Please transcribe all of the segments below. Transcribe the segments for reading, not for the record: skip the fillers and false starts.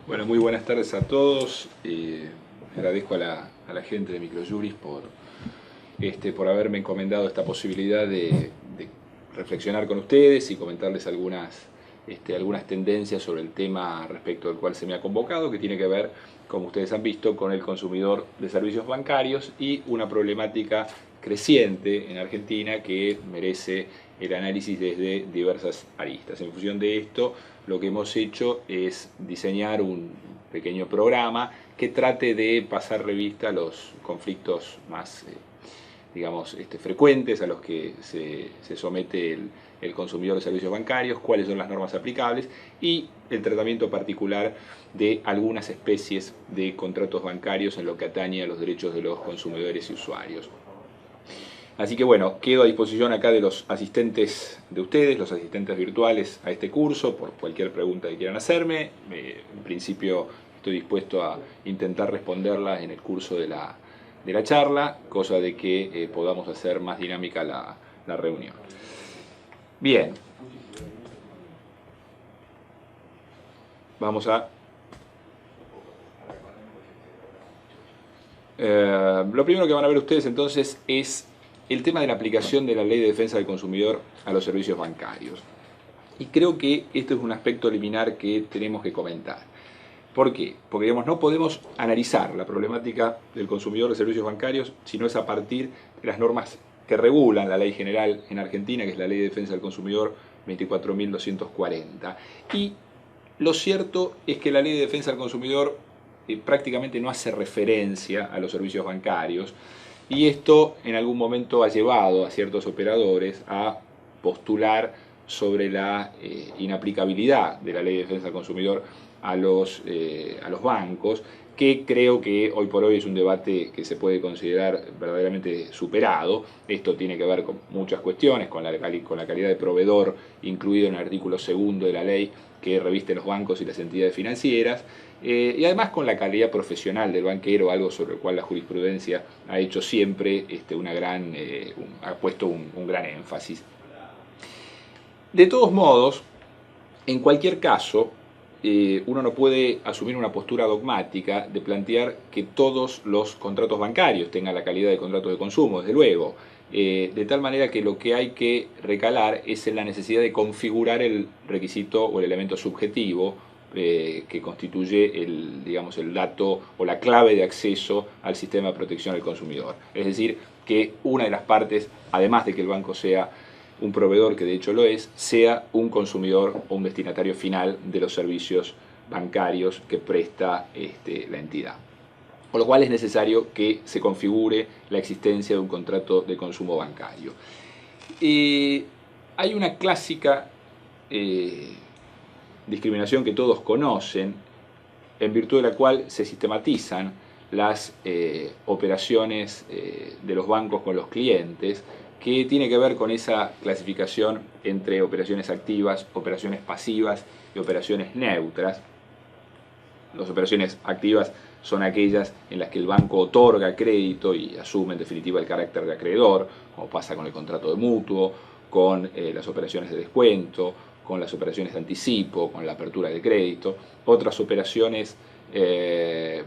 Bueno, muy buenas tardes a todos. Agradezco a la gente de Microjuris por haberme encomendado esta posibilidad de reflexionar con ustedes y comentarles algunas tendencias sobre el tema respecto del cual se me ha convocado, que tiene que ver, como ustedes han visto, con el consumidor de servicios bancarios y una problemática creciente en Argentina que merece el análisis desde diversas aristas. En función de esto, lo que hemos hecho es diseñar un pequeño programa que trate de pasar revista a los conflictos más frecuentes a los que se somete el consumidor de servicios bancarios, cuáles son las normas aplicables y el tratamiento particular de algunas especies de contratos bancarios en lo que atañe a los derechos de los consumidores y usuarios. Así que bueno, quedo a disposición acá de los asistentes de ustedes, los asistentes virtuales a este curso, por cualquier pregunta que quieran hacerme. En principio estoy dispuesto a intentar responderlas en el curso de la charla, cosa de que podamos hacer más dinámica la reunión. Bien. Vamos a... lo primero que van a ver ustedes entonces es el tema de la aplicación de la Ley de Defensa del Consumidor a los servicios bancarios. Y creo que esto es un aspecto liminar que tenemos que comentar. ¿Por qué? Porque digamos, no podemos analizar la problemática del consumidor de servicios bancarios si no es a partir de las normas que regulan la ley general en Argentina, que es la Ley de Defensa del Consumidor 24.240. Y lo cierto es que la Ley de Defensa del Consumidor prácticamente no hace referencia a los servicios bancarios, y esto en algún momento ha llevado a ciertos operadores a postular sobre la inaplicabilidad de la Ley de Defensa del Consumidor a los bancos, que creo que hoy por hoy es un debate que se puede considerar verdaderamente superado. Esto tiene que ver con muchas cuestiones, con la calidad de proveedor incluido en el artículo 2 de la ley que reviste los bancos y las entidades financieras, y además con la calidad profesional del banquero, algo sobre el cual la jurisprudencia ha hecho siempre ha puesto un gran énfasis. De todos modos, en cualquier caso, uno no puede asumir una postura dogmática de plantear que todos los contratos bancarios tengan la calidad de contratos de consumo, desde luego, de tal manera que lo que hay que recalar es en la necesidad de configurar el requisito o el elemento subjetivo que constituye el dato o la clave de acceso al sistema de protección al consumidor. Es decir, que una de las partes, además de que el banco sea un proveedor, que de hecho lo es, sea un consumidor o un destinatario final de los servicios bancarios que presta la entidad. Con lo cual es necesario que se configure la existencia de un contrato de consumo bancario. Hay una clásica discriminación que todos conocen, en virtud de la cual se sistematizan las operaciones de los bancos con los clientes, que tiene que ver con esa clasificación entre operaciones activas, operaciones pasivas y operaciones neutras. Las operaciones activas son aquellas en las que el banco otorga crédito y asume en definitiva el carácter de acreedor, como pasa con el contrato de mutuo, con las operaciones de descuento, con las operaciones de anticipo, con la apertura de crédito. Otras operaciones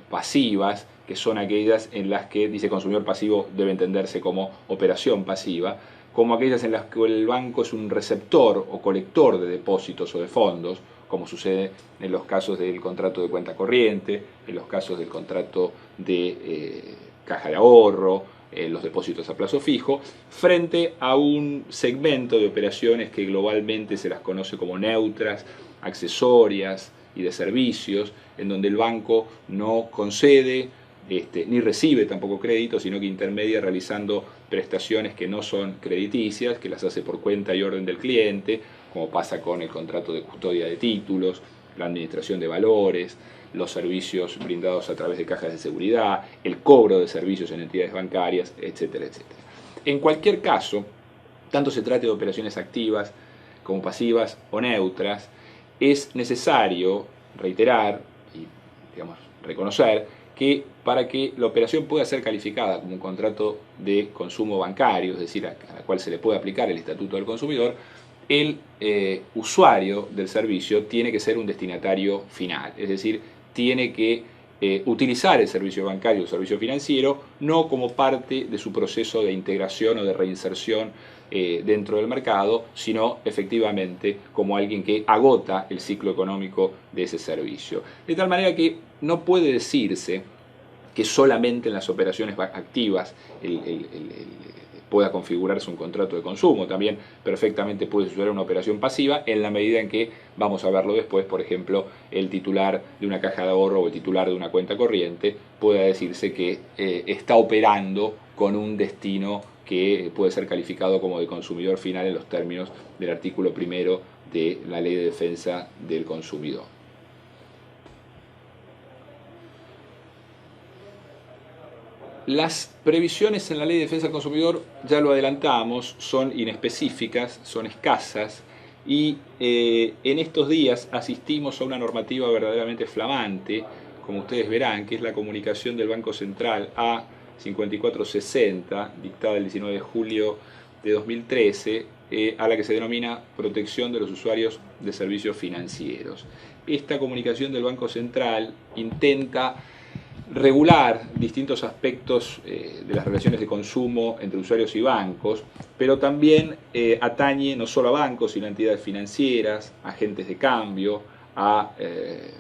pasivas, que son aquellas en las que, dice consumidor pasivo, debe entenderse como operación pasiva, como aquellas en las que el banco es un receptor o colector de depósitos o de fondos, como sucede en los casos del contrato de cuenta corriente, en los casos del contrato de caja de ahorro, los depósitos a plazo fijo, frente a un segmento de operaciones que globalmente se las conoce como neutras, accesorias y de servicios, en donde el banco no concede ni recibe tampoco crédito, sino que intermedia realizando prestaciones que no son crediticias, que las hace por cuenta y orden del cliente, como pasa con el contrato de custodia de títulos, la administración de valores, los servicios brindados a través de cajas de seguridad, el cobro de servicios en entidades bancarias, etcétera, etcétera. En cualquier caso, tanto se trate de operaciones activas como pasivas o neutras, es necesario reiterar y reconocer que para que la operación pueda ser calificada como un contrato de consumo bancario, es decir, a la cual se le puede aplicar el Estatuto del Consumidor, el usuario del servicio tiene que ser un destinatario final, es decir, tiene que utilizar el servicio bancario o el servicio financiero no como parte de su proceso de integración o de reinserción dentro del mercado, sino efectivamente como alguien que agota el ciclo económico de ese servicio. De tal manera que no puede decirse que solamente en las operaciones activas pueda configurarse un contrato de consumo. También perfectamente puede suceder una operación pasiva en la medida en que, vamos a verlo después, por ejemplo, el titular de una caja de ahorro o el titular de una cuenta corriente pueda decirse que está operando con un destino que puede ser calificado como de consumidor final en los términos del artículo primero de la Ley de Defensa del Consumidor. Las previsiones en la Ley de Defensa del Consumidor, ya lo adelantamos, son inespecíficas, son escasas y en estos días asistimos a una normativa verdaderamente flamante, como ustedes verán, que es la comunicación del Banco Central A5460, dictada el 19 de julio de 2013, a la que se denomina Protección de los Usuarios de Servicios Financieros. Esta comunicación del Banco Central intenta regular distintos aspectos de las relaciones de consumo entre usuarios y bancos, pero también atañe no solo a bancos, sino a entidades financieras, agentes de cambio, a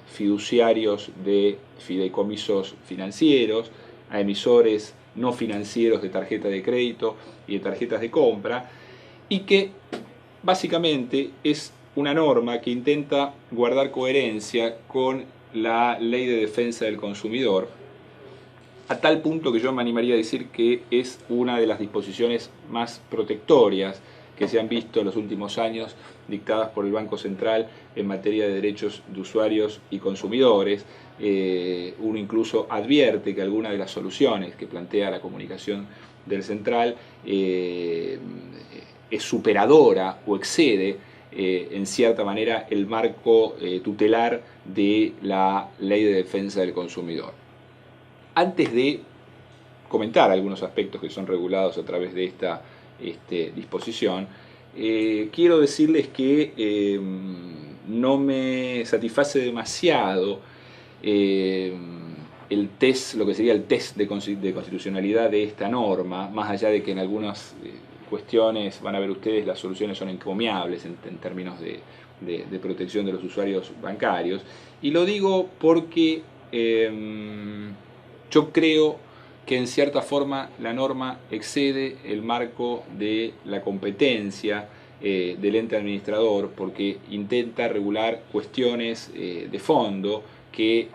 fiduciarios de fideicomisos financieros, a emisores no financieros de tarjeta de crédito y de tarjetas de compra, y que básicamente es una norma que intenta guardar coherencia con la Ley de Defensa del Consumidor, a tal punto que yo me animaría a decir que es una de las disposiciones más protectorias que se han visto en los últimos años dictadas por el Banco Central en materia de derechos de usuarios y consumidores. Uno incluso advierte que alguna de las soluciones que plantea la comunicación del Central es superadora o excede en cierta manera el marco tutelar de la Ley de Defensa del Consumidor. Antes de comentar algunos aspectos que son regulados a través de esta disposición, quiero decirles que no me satisface demasiado el test, lo que sería el test de constitucionalidad de esta norma, más allá de que en algunas cuestiones, van a ver ustedes, las soluciones son encomiables en términos de protección de los usuarios bancarios. Y lo digo porque yo creo que en cierta forma la norma excede el marco de la competencia del ente administrador, porque intenta regular cuestiones de fondo que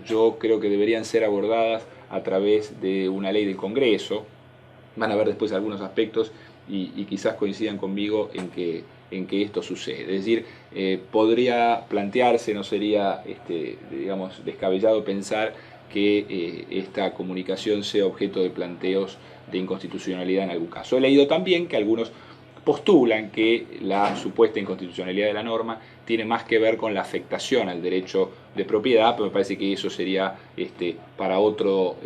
yo creo que deberían ser abordadas a través de una ley del Congreso. Van a ver después algunos aspectos y quizás coincidan conmigo en que esto sucede. Es decir, podría plantearse, no sería digamos, descabellado pensar que esta comunicación sea objeto de planteos de inconstitucionalidad en algún caso. He leído también que algunos postulan que la supuesta inconstitucionalidad de la norma tiene más que ver con la afectación al derecho de propiedad, pero me parece que eso sería para otro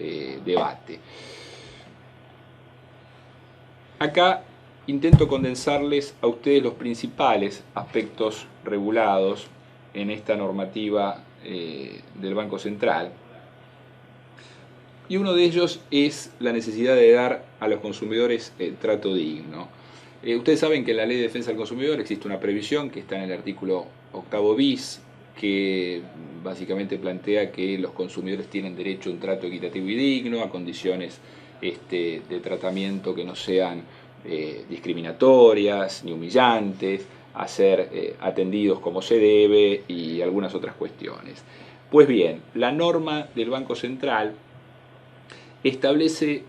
debate. Acá intento condensarles a ustedes los principales aspectos regulados en esta normativa del Banco Central. Y uno de ellos es la necesidad de dar a los consumidores trato digno. Ustedes saben que en la Ley de Defensa del Consumidor existe una previsión que está en el artículo 8 bis, que básicamente plantea que los consumidores tienen derecho a un trato equitativo y digno, a condiciones de tratamiento que no sean discriminatorias ni humillantes, a ser atendidos como se debe y algunas otras cuestiones. Pues bien, la norma del Banco Central establece,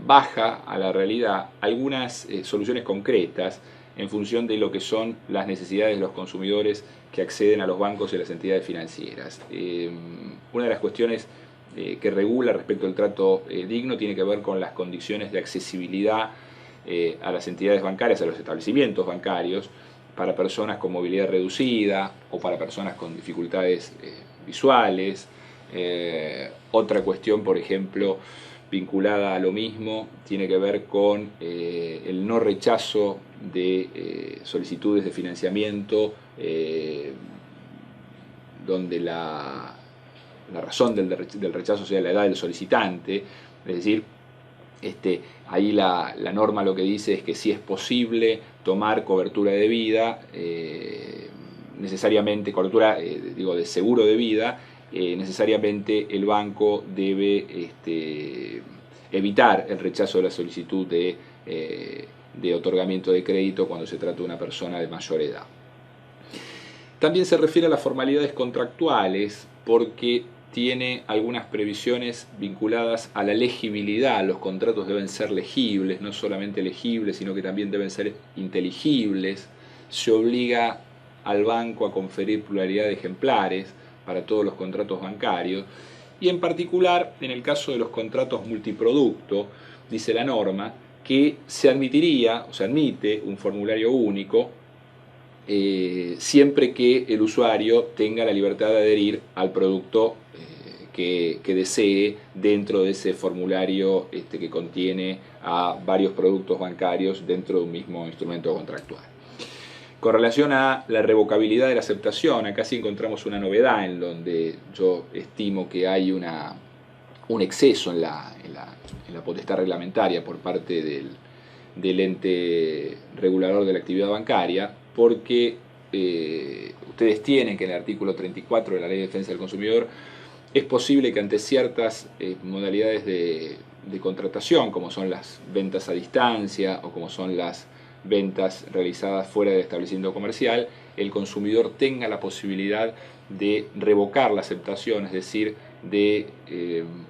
baja a la realidad, algunas soluciones concretas en función de lo que son las necesidades de los consumidores que acceden a los bancos y a las entidades financieras. Una de las cuestiones que regula respecto al trato digno tiene que ver con las condiciones de accesibilidad a las entidades bancarias, a los establecimientos bancarios, para personas con movilidad reducida o para personas con dificultades visuales. Otra cuestión, por ejemplo, vinculada a lo mismo, tiene que ver con el no rechazo de solicitudes de financiamiento donde la la razón del rechazo sea la edad del solicitante, es decir, ahí la norma lo que dice es que si es posible tomar cobertura de vida, necesariamente, cobertura de seguro de vida, necesariamente el banco debe evitar el rechazo de la solicitud de otorgamiento de crédito cuando se trata de una persona de mayor edad. También se refiere a las formalidades contractuales porque tiene algunas previsiones vinculadas a la legibilidad. Los contratos deben ser legibles, no solamente legibles, sino que también deben ser inteligibles. Se obliga al banco a conferir pluralidad de ejemplares para todos los contratos bancarios, y en particular en el caso de los contratos multiproducto, dice la norma, que se admitiría o se admite un formulario único siempre que el usuario tenga la libertad de adherir al producto que desee dentro de ese formulario que contiene a varios productos bancarios dentro de un mismo instrumento contractual. Con relación a la revocabilidad de la aceptación, acá sí encontramos una novedad en donde yo estimo que hay un exceso en la potestad reglamentaria por parte del ente regulador de la actividad bancaria, porque ustedes tienen que en el artículo 34 de la Ley de Defensa del Consumidor es posible que ante ciertas modalidades de contratación, como son las ventas a distancia o como son las ventas realizadas fuera del establecimiento comercial, el consumidor tenga la posibilidad de revocar la aceptación, es decir, de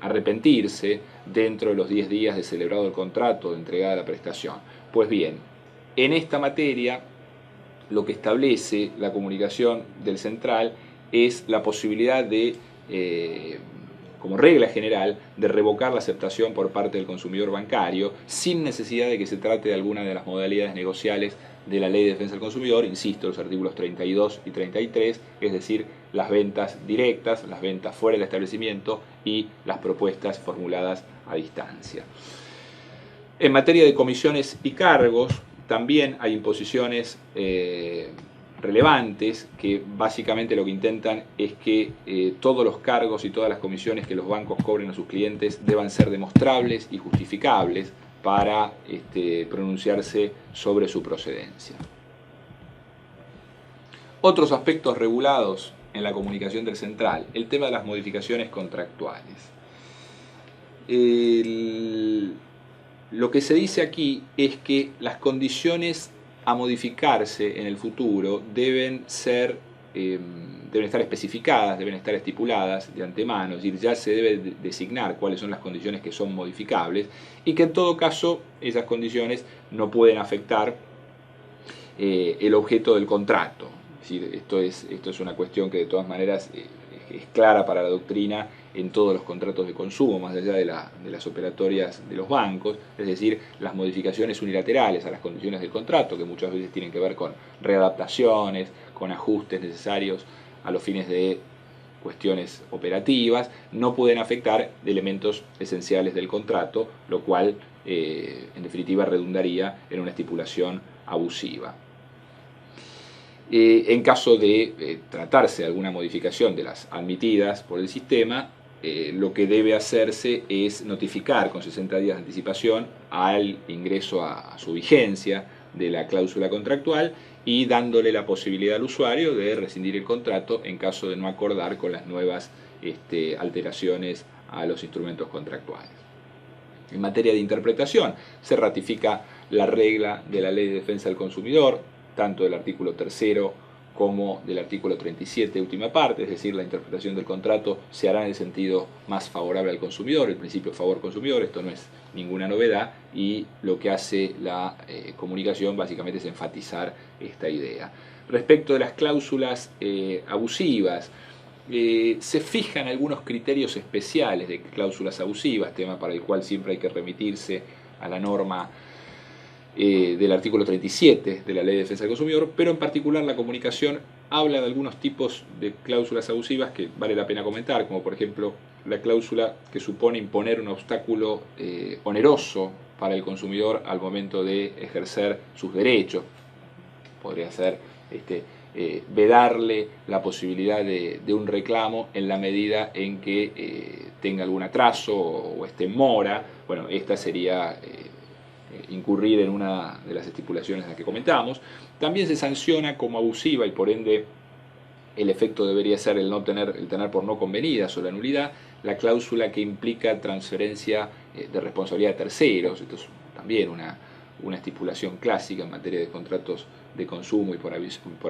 arrepentirse dentro de los 10 días de celebrado el contrato, de entregada la prestación. Pues bien, en esta materia lo que establece la comunicación del central es la posibilidad de, como regla general, de revocar la aceptación por parte del consumidor bancario sin necesidad de que se trate de alguna de las modalidades negociales de la Ley de Defensa del Consumidor, insisto, los artículos 32 y 33, es decir, las ventas directas, las ventas fuera del establecimiento y las propuestas formuladas a distancia. En materia de comisiones y cargos, también hay imposiciones relevantes que básicamente lo que intentan es que todos los cargos y todas las comisiones que los bancos cobren a sus clientes deban ser demostrables y justificables para pronunciarse sobre su procedencia. Otros aspectos regulados en la comunicación del central, el tema de las modificaciones contractuales. Lo que se dice aquí es que las condiciones a modificarse en el futuro deben estar especificadas, deben estar estipuladas de antemano, es decir, ya se debe designar cuáles son las condiciones que son modificables y que en todo caso esas condiciones no pueden afectar el objeto del contrato. Es decir, esto es una cuestión que de todas maneras es clara para la doctrina en todos los contratos de consumo, más allá de las operatorias de los bancos, es decir, las modificaciones unilaterales a las condiciones del contrato, que muchas veces tienen que ver con readaptaciones, con ajustes necesarios a los fines de cuestiones operativas, no pueden afectar elementos esenciales del contrato, lo cual en definitiva redundaría en una estipulación abusiva. En caso de tratarse de alguna modificación de las admitidas por el sistema, lo que debe hacerse es notificar con 60 días de anticipación al ingreso a su vigencia de la cláusula contractual y dándole la posibilidad al usuario de rescindir el contrato en caso de no acordar con las nuevas alteraciones a los instrumentos contractuales. En materia de interpretación, se ratifica la regla de la Ley de Defensa del Consumidor, tanto del artículo 3º como del artículo 37, última parte, es decir, la interpretación del contrato se hará en el sentido más favorable al consumidor, el principio favor consumidor, esto no es ninguna novedad y lo que hace la comunicación básicamente es enfatizar esta idea. Respecto de las cláusulas abusivas, se fijan algunos criterios especiales de cláusulas abusivas, tema para el cual siempre hay que remitirse a la norma del artículo 37 de la Ley de Defensa del Consumidor, pero en particular la comunicación habla de algunos tipos de cláusulas abusivas que vale la pena comentar, como por ejemplo la cláusula que supone imponer un obstáculo oneroso para el consumidor al momento de ejercer sus derechos. Podría ser vedarle la posibilidad de un reclamo en la medida en que tenga algún atraso o esté en mora. Bueno, esta sería incurrir en una de las estipulaciones en las que comentamos. También se sanciona como abusiva y por ende el efecto debería ser el tener por no convenidas o la nulidad, la cláusula que implica transferencia de responsabilidad de terceros. Esto es también una estipulación clásica en materia de contratos de consumo y por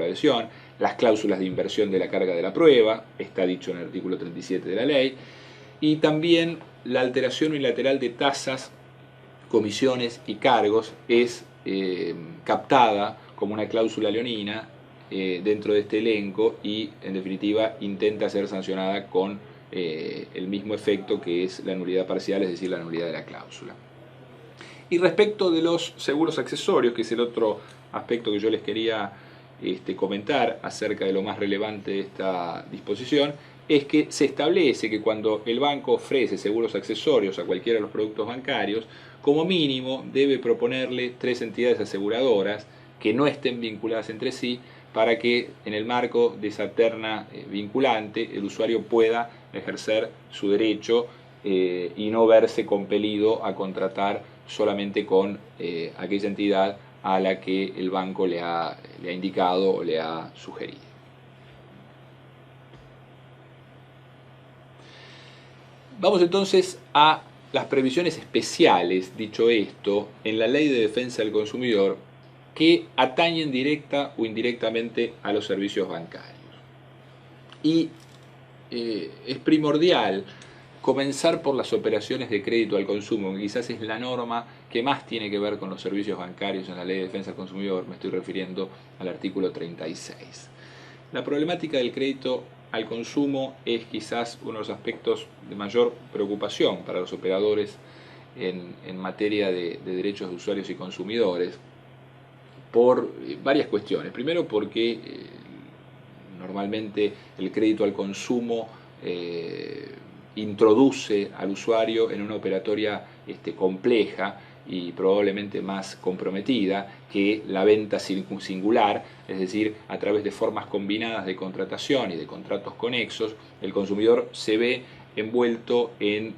adhesión. Las cláusulas de inversión de la carga de la prueba, está dicho en el artículo 37 de la ley. Y también la alteración unilateral de tasas, comisiones y cargos es captada como una cláusula leonina dentro de este elenco y en definitiva intenta ser sancionada con el mismo efecto que es la nulidad parcial, es decir, la nulidad de la cláusula. Y respecto de los seguros accesorios, que es el otro aspecto que yo les quería comentar acerca de lo más relevante de esta disposición, es que se establece que cuando el banco ofrece seguros accesorios a cualquiera de los productos bancarios, como mínimo debe proponerle 3 entidades aseguradoras que no estén vinculadas entre sí, para que en el marco de esa terna vinculante el usuario pueda ejercer su derecho y no verse compelido a contratar solamente con aquella entidad a la que el banco le ha indicado o le ha sugerido. Vamos entonces a las previsiones especiales, dicho esto, en la Ley de Defensa del Consumidor que atañen directa o indirectamente a los servicios bancarios. Y es primordial comenzar por las operaciones de crédito al consumo, que quizás es la norma que más tiene que ver con los servicios bancarios en la Ley de Defensa del Consumidor. Me estoy refiriendo al artículo 36. La problemática del crédito al consumo es quizás uno de los aspectos de mayor preocupación para los operadores en materia de derechos de usuarios y consumidores, por varias cuestiones. Primero porque normalmente el crédito al consumo introduce al usuario en una operatoria compleja y probablemente más comprometida que la venta singular, es decir, a través de formas combinadas de contratación y de contratos conexos, el consumidor se ve envuelto en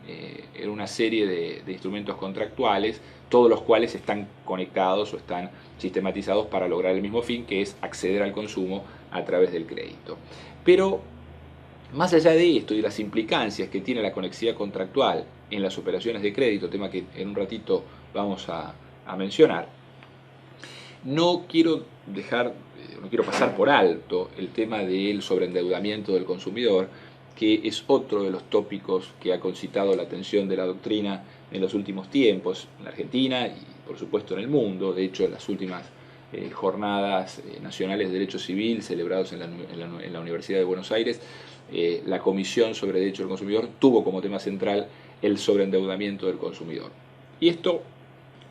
una serie de instrumentos contractuales, todos los cuales están conectados o están sistematizados para lograr el mismo fin, que es acceder al consumo a través del crédito. Pero más allá de esto y las implicancias que tiene la conexidad contractual en las operaciones de crédito, tema que en un ratito vamos a mencionar, no quiero pasar por alto el tema del sobreendeudamiento del consumidor, que es otro de los tópicos que ha concitado la atención de la doctrina en los últimos tiempos, en la Argentina y por supuesto en el mundo. De hecho, en las últimas jornadas nacionales de Derecho Civil celebrados en la Universidad de Buenos Aires, la Comisión sobre Derecho del Consumidor tuvo como tema central el sobreendeudamiento del consumidor. Y esto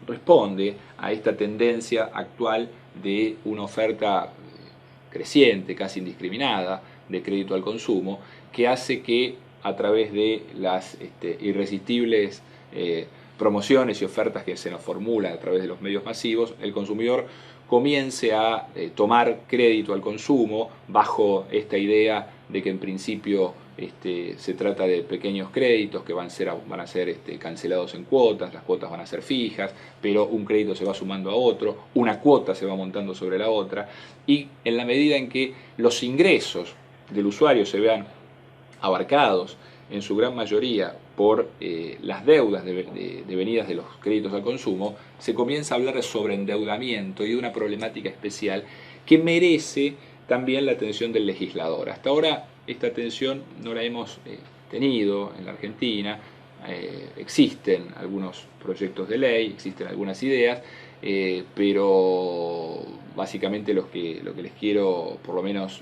responde a esta tendencia actual de una oferta creciente, casi indiscriminada, de crédito al consumo, que hace que a través de las irresistibles promociones y ofertas que se nos formulan a través de los medios masivos, el consumidor comience a tomar crédito al consumo bajo esta idea de que en principio se trata de pequeños créditos que van a ser cancelados en cuotas, las cuotas van a ser fijas, pero un crédito se va sumando a otro, una cuota se va montando sobre la otra, y en la medida en que los ingresos del usuario se vean abarcados en su gran mayoría por las deudas devenidas de los créditos al consumo, se comienza a hablar de sobreendeudamiento y de una problemática especial que merece también la atención del legislador. Hasta ahora esta atención no la hemos tenido en la Argentina. Existen algunos proyectos de ley, existen algunas ideas, pero básicamente lo que les quiero por lo menos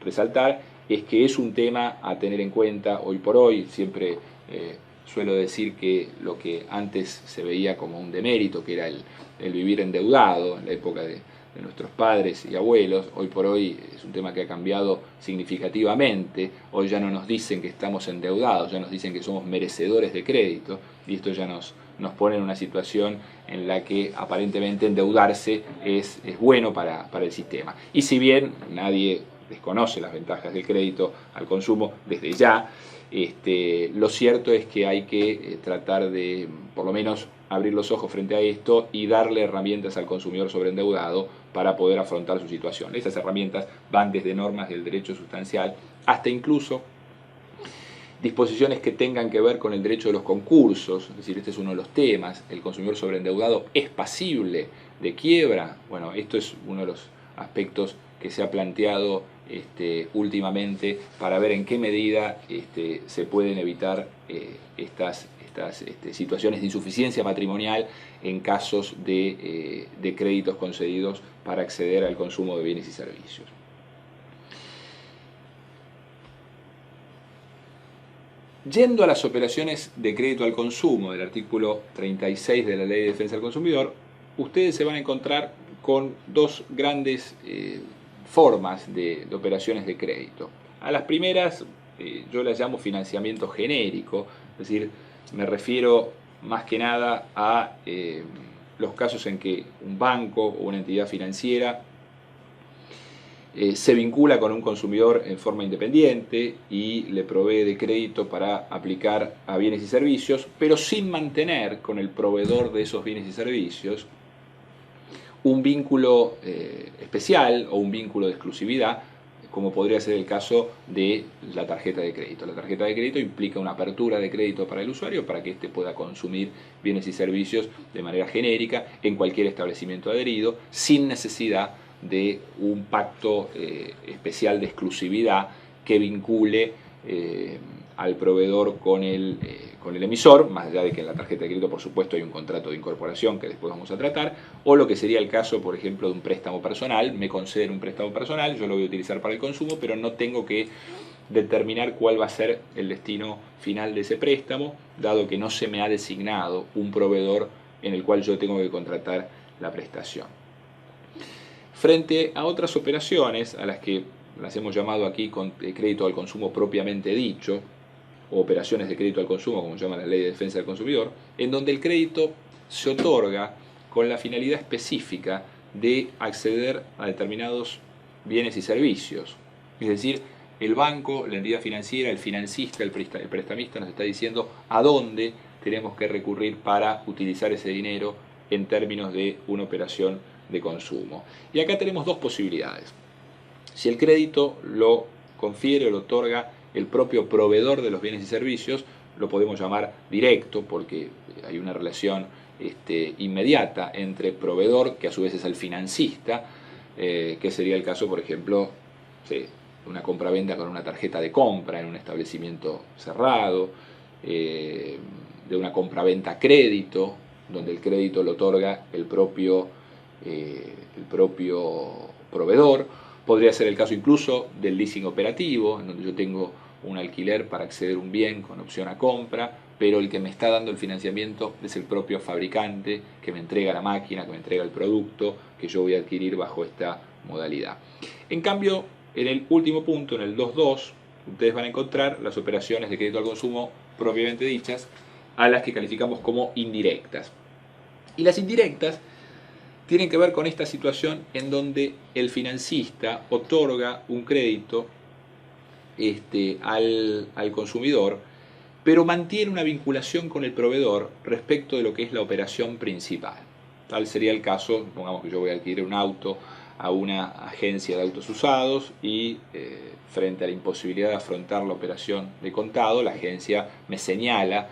resaltar es que es un tema a tener en cuenta hoy por hoy. Siempre suelo decir que lo que antes se veía como un demérito, que era el vivir endeudado en la época de nuestros padres y abuelos, hoy por hoy es un tema que ha cambiado significativamente. Hoy ya no nos dicen que estamos endeudados, ya nos dicen que somos merecedores de crédito, y esto ya nos nos pone en una situación en la que aparentemente endeudarse es bueno para el sistema. Y si bien nadie desconoce las ventajas del crédito al consumo desde ya, lo cierto es que hay que tratar de, por lo menos, abrir los ojos frente a esto y darle herramientas al consumidor sobreendeudado para poder afrontar su situación. Esas herramientas van desde normas del derecho sustancial hasta incluso disposiciones que tengan que ver con el derecho de los concursos, es decir, este es uno de los temas, el consumidor sobreendeudado es pasible de quiebra. Bueno, esto es uno de los aspectos que se ha planteado últimamente para ver en qué medida se pueden evitar estas situaciones de insuficiencia patrimonial en casos de créditos concedidos para acceder al consumo de bienes y servicios. Yendo a las operaciones de crédito al consumo del artículo 36 de la Ley de Defensa del Consumidor, ustedes se van a encontrar con dos grandes formas de operaciones de crédito. A las primeras yo las llamo financiamiento genérico, es decir, me refiero más que nada a los casos en que un banco o una entidad financiera se vincula con un consumidor en forma independiente y le provee de crédito para aplicar a bienes y servicios, pero sin mantener con el proveedor de esos bienes y servicios un vínculo especial o un vínculo de exclusividad, como podría ser el caso de la tarjeta de crédito. La tarjeta de crédito implica una apertura de crédito para el usuario para que éste pueda consumir bienes y servicios de manera genérica en cualquier establecimiento adherido, sin necesidad de un pacto especial de exclusividad que vincule al proveedor con el emisor, más allá de que en la tarjeta de crédito por supuesto hay un contrato de incorporación que después vamos a tratar, o lo que sería el caso por ejemplo de un préstamo personal. Me conceden un préstamo personal, yo lo voy a utilizar para el consumo, pero no tengo que determinar cuál va a ser el destino final de ese préstamo, dado que no se me ha designado un proveedor en el cual yo tengo que contratar la prestación. Frente a otras operaciones, a las que las hemos llamado aquí con crédito al consumo propiamente dicho, o operaciones de crédito al consumo, como se llama la Ley de Defensa del Consumidor, en donde el crédito se otorga con la finalidad específica de acceder a determinados bienes y servicios. Es decir, el banco, la entidad financiera, el financista, el prestamista nos está diciendo a dónde tenemos que recurrir para utilizar ese dinero en términos de una operación de consumo. Y acá tenemos dos posibilidades. Si el crédito lo confiere o lo otorga el propio proveedor de los bienes y servicios, lo podemos llamar directo porque hay una relación inmediata entre proveedor, que a su vez es el financista, que sería el caso, por ejemplo, de una compraventa con una tarjeta de compra en un establecimiento cerrado, de una compraventa crédito, donde el crédito lo otorga el propio proveedor. Podría ser el caso incluso del leasing operativo, en donde yo tengo un alquiler para acceder a un bien con opción a compra, pero el que me está dando el financiamiento es el propio fabricante que me entrega la máquina, que me entrega el producto que yo voy a adquirir bajo esta modalidad. En cambio, en el último punto, en el 2.2, ustedes van a encontrar las operaciones de crédito al consumo propiamente dichas, a las que calificamos como indirectas. Y las indirectas tienen que ver con esta situación en donde el financista otorga un crédito al consumidor, pero mantiene una vinculación con el proveedor respecto de lo que es la operación principal. Tal sería el caso, pongamos que yo voy a adquirir un auto a una agencia de autos usados y frente a la imposibilidad de afrontar la operación de contado, la agencia me señala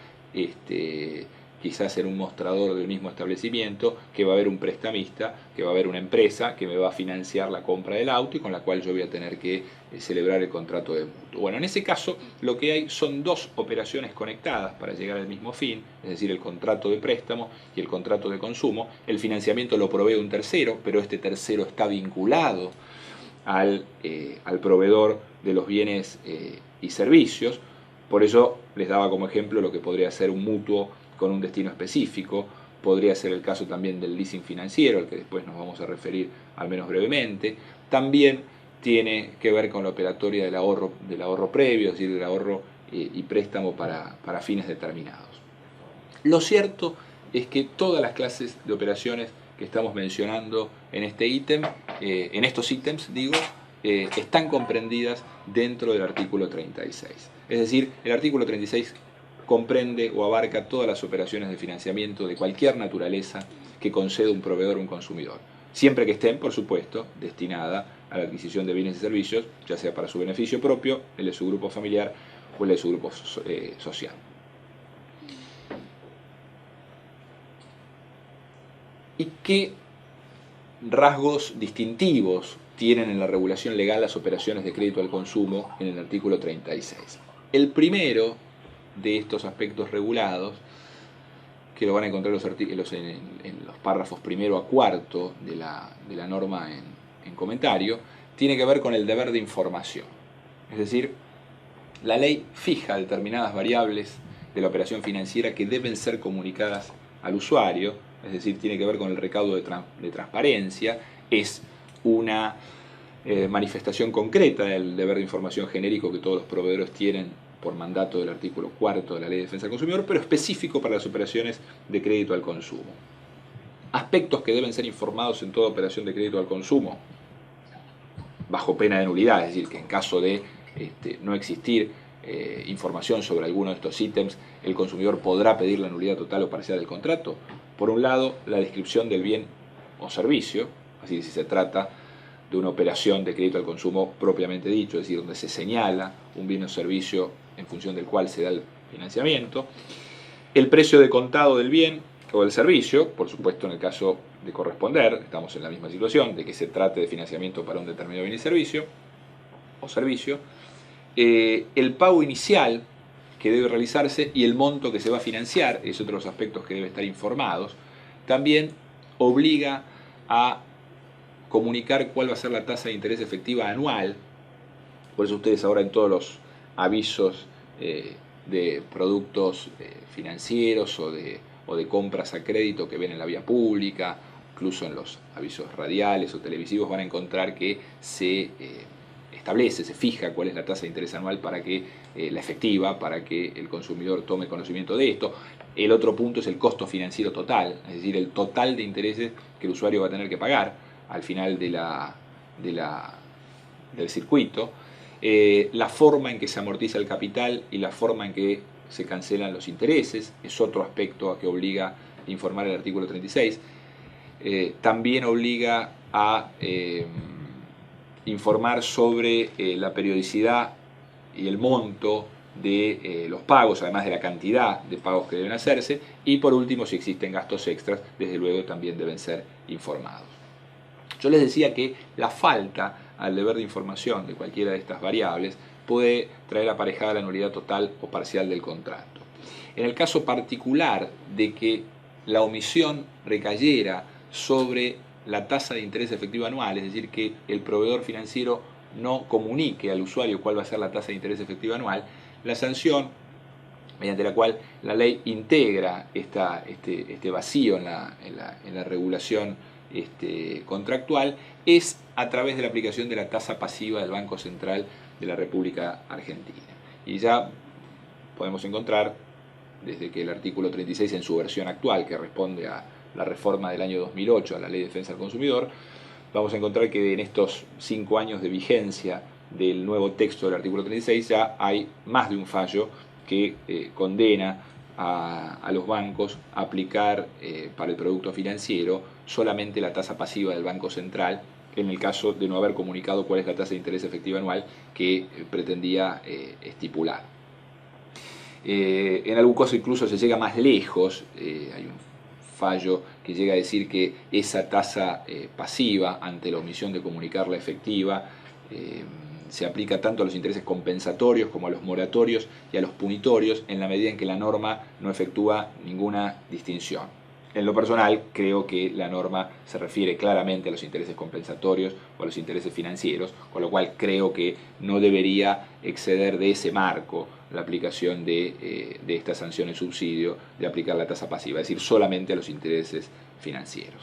quizás en un mostrador del mismo establecimiento, que va a haber un prestamista, que va a haber una empresa que me va a financiar la compra del auto y con la cual yo voy a tener que celebrar el contrato de mutuo. Bueno, en ese caso lo que hay son dos operaciones conectadas para llegar al mismo fin, es decir, el contrato de préstamo y el contrato de consumo. El financiamiento lo provee un tercero, pero este tercero está vinculado al proveedor de los bienes y servicios. Por eso les daba como ejemplo lo que podría ser un mutuo con un destino específico. Podría ser el caso también del leasing financiero, al que después nos vamos a referir al menos brevemente. También tiene que ver con la operatoria del ahorro previo, es decir, del ahorro y préstamo para fines determinados. Lo cierto es que todas las clases de operaciones que estamos mencionando en este ítem, en estos ítems, digo, están comprendidas dentro del artículo 36. Es decir, el artículo 36 comprende o abarca todas las operaciones de financiamiento de cualquier naturaleza que conceda un proveedor o un consumidor, siempre que estén, por supuesto, destinadas a la adquisición de bienes y servicios, ya sea para su beneficio propio, el de su grupo familiar o el de su grupo social. ¿Y qué rasgos distintivos tienen en la regulación legal las operaciones de crédito al consumo en el artículo 36? El primero de estos aspectos regulados, que lo van a encontrar en los párrafos primero a cuarto de la norma en comentario, tiene que ver con el deber de información. Es decir, la ley fija determinadas variables de la operación financiera que deben ser comunicadas al usuario, es decir, tiene que ver con el recaudo de transparencia, es una manifestación concreta del deber de información genérico que todos los proveedores tienen por mandato del artículo 4 de la Ley de Defensa del Consumidor, pero específico para las operaciones de crédito al consumo. Aspectos que deben ser informados en toda operación de crédito al consumo, bajo pena de nulidad, es decir, que en caso de no existir información sobre alguno de estos ítems, el consumidor podrá pedir la nulidad total o parcial del contrato. Por un lado, la descripción del bien o servicio, así si se trata de una operación de crédito al consumo propiamente dicho, es decir, donde se señala un bien o servicio en función del cual se da el financiamiento, el precio de contado del bien o del servicio, por supuesto en el caso de corresponder, estamos en la misma situación, de que se trate de financiamiento para un determinado bien y servicio, el pago inicial que debe realizarse y el monto que se va a financiar, es otro de los aspectos que deben estar informados, también obliga a comunicar cuál va a ser la tasa de interés efectiva anual. Por eso ustedes ahora en todos los avisos de productos financieros o de compras a crédito que ven en la vía pública, incluso en los avisos radiales o televisivos, van a encontrar que se establece, se fija cuál es la tasa de interés anual para que la efectiva, para que el consumidor tome conocimiento de esto. El otro punto es el costo financiero total, es decir, el total de intereses que el usuario va a tener que pagar al final del circuito, la forma en que se amortiza el capital y la forma en que se cancelan los intereses, es otro aspecto a que obliga a informar el artículo 36. También obliga a informar sobre la periodicidad y el monto de los pagos, además de la cantidad de pagos que deben hacerse, y por último, si existen gastos extras, desde luego también deben ser informados. Yo les decía que la falta al deber de información de cualquiera de estas variables puede traer aparejada la nulidad total o parcial del contrato. En el caso particular de que la omisión recayera sobre la tasa de interés efectiva anual, es decir, que el proveedor financiero no comunique al usuario cuál va a ser la tasa de interés efectiva anual, la sanción mediante la cual la ley integra este vacío en la regulación contractual es a través de la aplicación de la tasa pasiva del Banco Central de la República Argentina. Y ya podemos encontrar, desde que el artículo 36 en su versión actual, que responde a la reforma del año 2008 a la Ley de Defensa del Consumidor, vamos a encontrar que en estos 5 años de vigencia del nuevo texto del artículo 36 ya hay más de un fallo que condena a los bancos a aplicar para el producto financiero solamente la tasa pasiva del Banco Central en el caso de no haber comunicado cuál es la tasa de interés efectiva anual que pretendía estipular. En algún caso incluso se llega más lejos, hay un fallo que llega a decir que esa tasa pasiva ante la omisión de comunicar la efectiva se aplica tanto a los intereses compensatorios como a los moratorios y a los punitorios en la medida en que la norma no efectúa ninguna distinción. En lo personal, creo que la norma se refiere claramente a los intereses compensatorios o a los intereses financieros, con lo cual creo que no debería exceder de ese marco la aplicación de esta sanción en subsidio, de aplicar la tasa pasiva, es decir, solamente a los intereses financieros.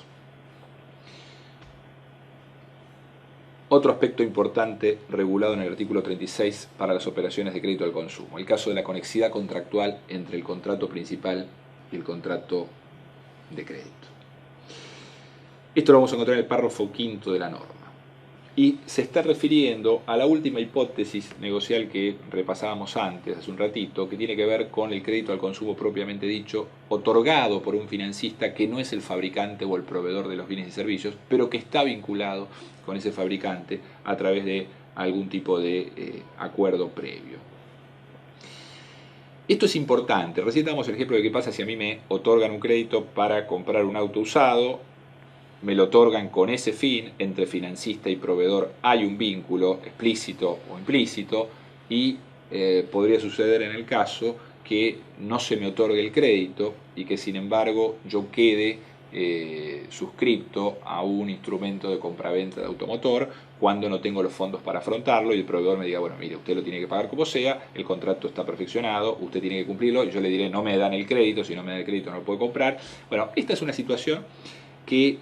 Otro aspecto importante regulado en el artículo 36 para las operaciones de crédito al consumo, el caso de la conexidad contractual entre el contrato principal y el contrato de crédito. Esto lo vamos a encontrar en el párrafo quinto de la norma. Y se está refiriendo a la última hipótesis negocial que repasábamos antes, hace un ratito, que tiene que ver con el crédito al consumo propiamente dicho, otorgado por un financista que no es el fabricante o el proveedor de los bienes y servicios, pero que está vinculado con ese fabricante a través de algún tipo de acuerdo previo. Esto es importante. Recién damos el ejemplo de qué pasa si a mí me otorgan un crédito para comprar un auto usado, me lo otorgan con ese fin, entre financista y proveedor hay un vínculo explícito o implícito y podría suceder en el caso que no se me otorgue el crédito y que sin embargo yo quede suscripto a un instrumento de compraventa de automotor cuando no tengo los fondos para afrontarlo y el proveedor me diga, bueno, mire, usted lo tiene que pagar como sea, el contrato está perfeccionado, usted tiene que cumplirlo, y yo le diré, no me dan el crédito, si no me dan el crédito no lo puedo comprar. Bueno, esta es una situación que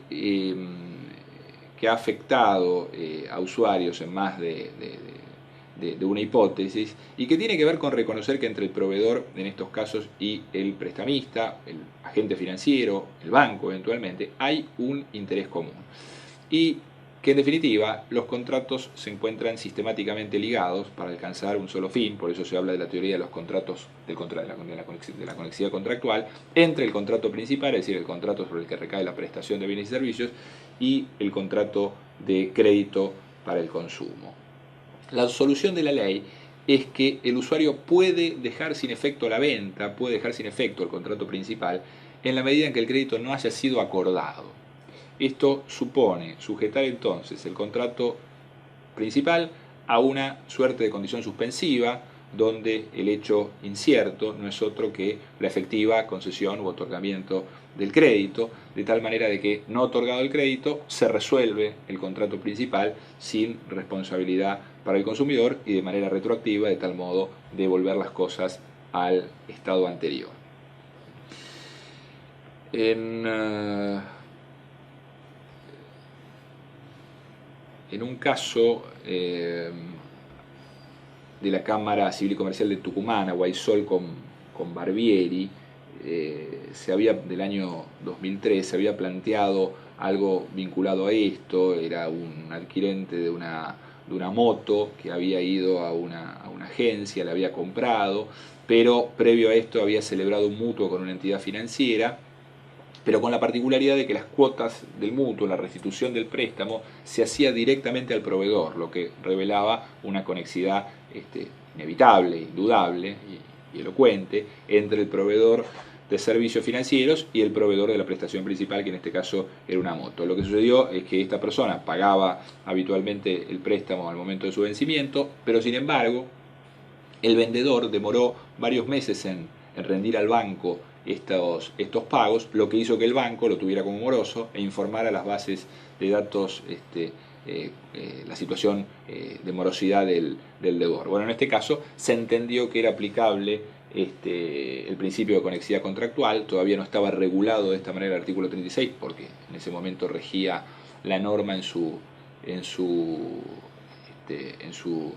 ha afectado a usuarios en más de una hipótesis y que tiene que ver con reconocer que entre el proveedor, en estos casos, y el prestamista, el agente financiero, el banco eventualmente, hay un interés común. Y que en definitiva los contratos se encuentran sistemáticamente ligados para alcanzar un solo fin, por eso se habla de la teoría de los contratos, de la conexidad contractual, entre el contrato principal, es decir, el contrato sobre el que recae la prestación de bienes y servicios, y el contrato de crédito para el consumo. La solución de la ley es que el usuario puede dejar sin efecto la venta, puede dejar sin efecto el contrato principal, en la medida en que el crédito no haya sido acordado. Esto supone sujetar entonces el contrato principal a una suerte de condición suspensiva, donde el hecho incierto no es otro que la efectiva concesión u otorgamiento del crédito, de tal manera de que, no otorgado el crédito, se resuelve el contrato principal sin responsabilidad para el consumidor y de manera retroactiva, de tal modo devolver las cosas al estado anterior. En un caso de la Cámara Civil y Comercial de Tucumán, Guaysol con Barbieri, del año 2003, se había planteado algo vinculado a esto. Era un adquirente de una moto que había ido a una agencia, la había comprado, pero previo a esto había celebrado un mutuo con una entidad financiera, pero con la particularidad de que las cuotas del mutuo, la restitución del préstamo, se hacía directamente al proveedor, lo que revelaba una conexidad inevitable, indudable y elocuente entre el proveedor de servicios financieros y el proveedor de la prestación principal, que en este caso era una moto. Lo que sucedió es que esta persona pagaba habitualmente el préstamo al momento de su vencimiento, pero sin embargo el vendedor demoró varios meses en rendir al banco estos pagos, lo que hizo que el banco lo tuviera como moroso e informara a las bases de datos la situación de morosidad del deudor. Bueno, en este caso se entendió que era aplicable el principio de conexidad contractual. Todavía no estaba regulado de esta manera el artículo 36, porque en ese momento regía la norma en su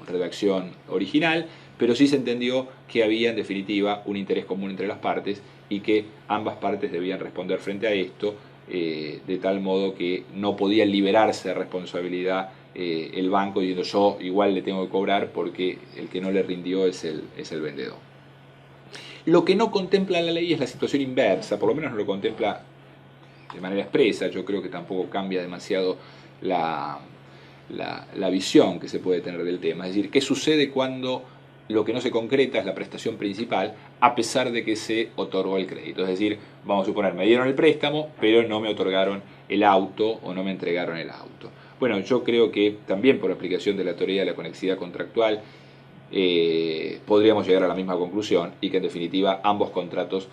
redacción original, pero sí se entendió que había en definitiva un interés común entre las partes y que ambas partes debían responder frente a esto, de tal modo que no podía liberarse de responsabilidad el banco diciendo, yo igual le tengo que cobrar porque el que no le rindió es el vendedor. Lo que no contempla la ley es la situación inversa, por lo menos no lo contempla de manera expresa. Yo creo que tampoco cambia demasiado la visión que se puede tener del tema. Es decir, ¿qué sucede cuando lo que no se concreta es la prestación principal a pesar de que se otorgó el crédito? Es decir, vamos a suponer, me dieron el préstamo, pero no me otorgaron el auto o no me entregaron el auto. Bueno, yo creo que también por aplicación de la teoría de la conexidad contractual podríamos llegar a la misma conclusión y que en definitiva ambos contratos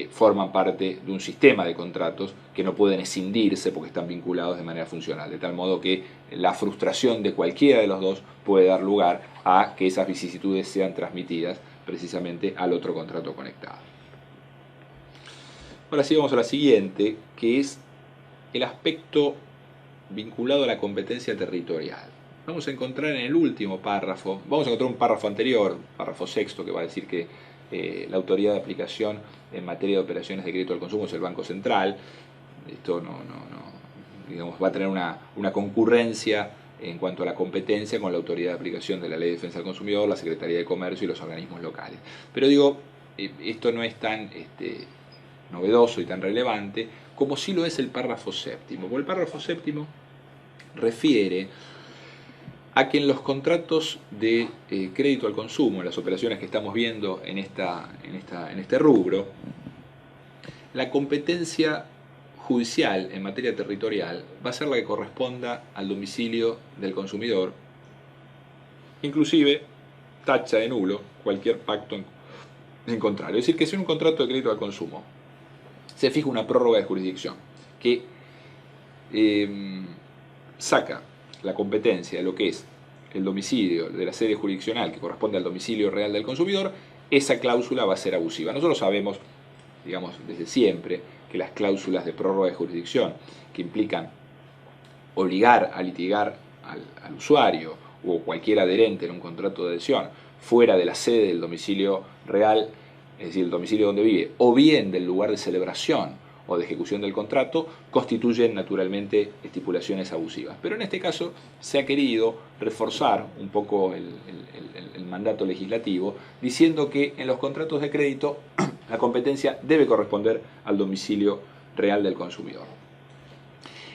forman parte de un sistema de contratos que no pueden escindirse porque están vinculados de manera funcional, de tal modo que la frustración de cualquiera de los dos puede dar lugar a que esas vicisitudes sean transmitidas precisamente al otro contrato conectado. Ahora sí vamos a la siguiente, que es el aspecto vinculado a la competencia territorial. Vamos a encontrar en el último párrafo, vamos a encontrar un párrafo anterior, párrafo sexto, que va a decir que la autoridad de aplicación en materia de operaciones de crédito al consumo es el Banco Central. Esto digamos, va a tener una concurrencia en cuanto a la competencia con la autoridad de aplicación de la Ley de Defensa del Consumidor, la Secretaría de Comercio y los organismos locales. Pero digo, esto no es tan novedoso y tan relevante como sí lo es el párrafo séptimo. Porque el párrafo séptimo refiere a que en los contratos de crédito al consumo, en las operaciones que estamos viendo en este rubro, la competencia judicial en materia territorial va a ser la que corresponda al domicilio del consumidor, inclusive tacha de nulo cualquier pacto en contrario. Es decir, que si en un contrato de crédito al consumo se fija una prórroga de jurisdicción que saca la competencia de lo que es el domicilio de la sede jurisdiccional que corresponde al domicilio real del consumidor, esa cláusula va a ser abusiva. Nosotros sabemos, digamos, desde siempre, que las cláusulas de prórroga de jurisdicción que implican obligar a litigar al usuario o cualquier adherente en un contrato de adhesión fuera de la sede del domicilio real, es decir, el domicilio donde vive, o bien del lugar de celebración o de ejecución del contrato, constituyen naturalmente estipulaciones abusivas. Pero en este caso se ha querido reforzar un poco el mandato legislativo, diciendo que en los contratos de crédito la competencia debe corresponder al domicilio real del consumidor.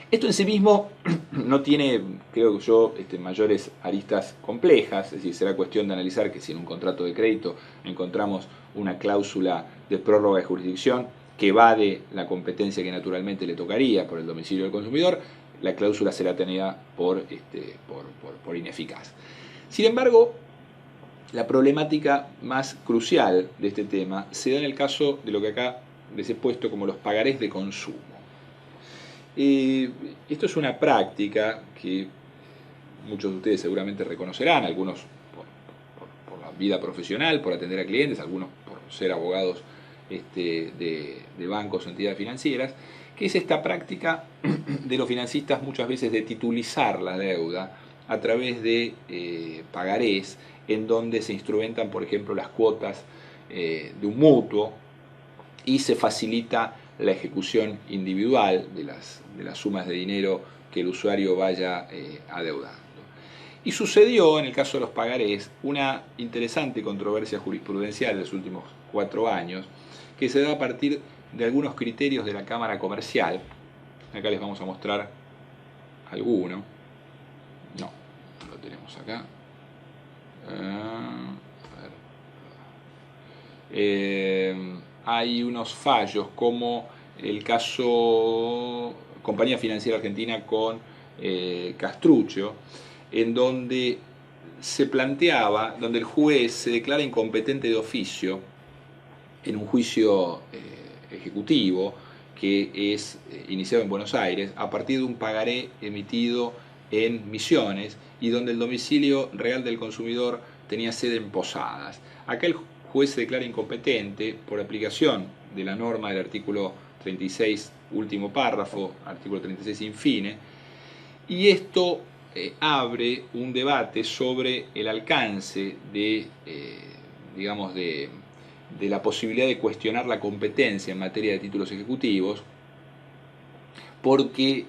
Esto en sí mismo no tiene, creo yo, mayores aristas complejas, es decir, será cuestión de analizar que si en un contrato de crédito encontramos una cláusula de prórroga de jurisdicción que evade la competencia que naturalmente le tocaría por el domicilio del consumidor, la cláusula será tenida por ineficaz. Sin embargo, la problemática más crucial de este tema se da en el caso de lo que acá les he puesto como los pagarés de consumo. Esto es una práctica que muchos de ustedes seguramente reconocerán, algunos por la vida profesional, por atender a clientes, algunos por ser abogados de bancos o entidades financieras, que es esta práctica de los financistas muchas veces de titulizar la deuda a través de pagarés en donde se instrumentan, por ejemplo, las cuotas de un mutuo y se facilita la ejecución individual de las sumas de dinero que el usuario vaya adeudando. Y sucedió, en el caso de los pagarés, una interesante controversia jurisprudencial de los últimos 4 años, que se da a partir de algunos criterios de la Cámara Comercial. Acá les vamos a mostrar alguno. No lo tenemos acá. Hay unos fallos como el caso Compañía Financiera Argentina con Castruccio, en donde se planteaba, donde el juez se declara incompetente de oficio en un juicio ejecutivo que es iniciado en Buenos Aires a partir de un pagaré emitido en Misiones y donde el domicilio real del consumidor tenía sede en Posadas. Acá el juez se declara incompetente por aplicación de la norma del artículo 36, último párrafo, artículo 36 infine, y esto abre un debate sobre el alcance de la posibilidad de cuestionar la competencia en materia de títulos ejecutivos, porque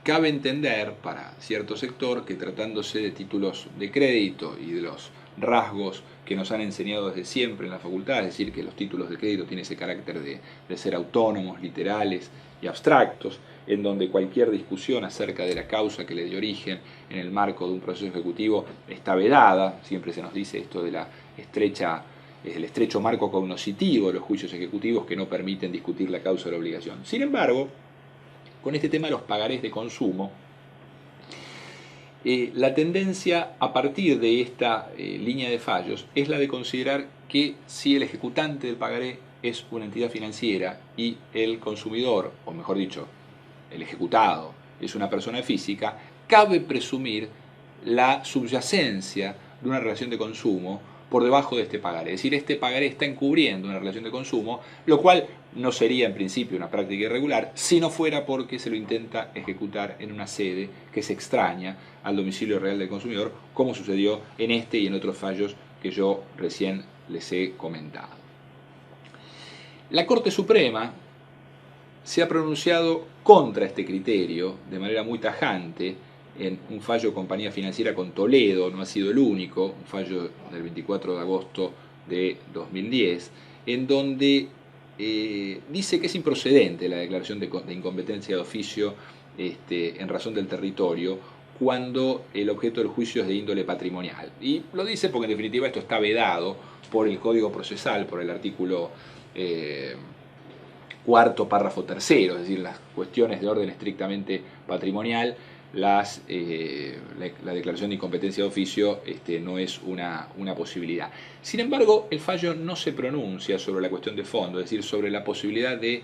cabe entender para cierto sector que tratándose de títulos de crédito y de los rasgos que nos han enseñado desde siempre en la facultad, es decir, que los títulos de crédito tienen ese carácter de ser autónomos, literales y abstractos, en donde cualquier discusión acerca de la causa que le dio origen en el marco de un proceso ejecutivo está vedada. Siempre se nos dice esto de el estrecho marco cognoscitivo de los juicios ejecutivos que no permiten discutir la causa de la obligación. Sin embargo, con este tema de los pagarés de consumo, la tendencia a partir de esta línea de fallos es la de considerar que si el ejecutante del pagaré es una entidad financiera y el consumidor, o mejor dicho, el ejecutado es una persona física, cabe presumir la subyacencia de una relación de consumo por debajo de este pagaré. Es decir, este pagaré está encubriendo una relación de consumo, lo cual no sería en principio una práctica irregular si no fuera porque se lo intenta ejecutar en una sede que se extraña al domicilio real del consumidor, como sucedió en este y en otros fallos que yo recién les he comentado. La Corte Suprema se ha pronunciado contra este criterio de manera muy tajante en un fallo de compañía financiera con Toledo, no ha sido el único, un fallo del 24 de agosto de 2010, en donde dice que es improcedente la declaración de incompetencia de oficio en razón del territorio cuando el objeto del juicio es de índole patrimonial. Y lo dice porque en definitiva esto está vedado por el Código Procesal, por el artículo cuarto, párrafo tercero, es decir, las cuestiones de orden estrictamente patrimonial, la declaración de incompetencia de oficio no es una posibilidad. Sin embargo, el fallo no se pronuncia sobre la cuestión de fondo, es decir, sobre la posibilidad de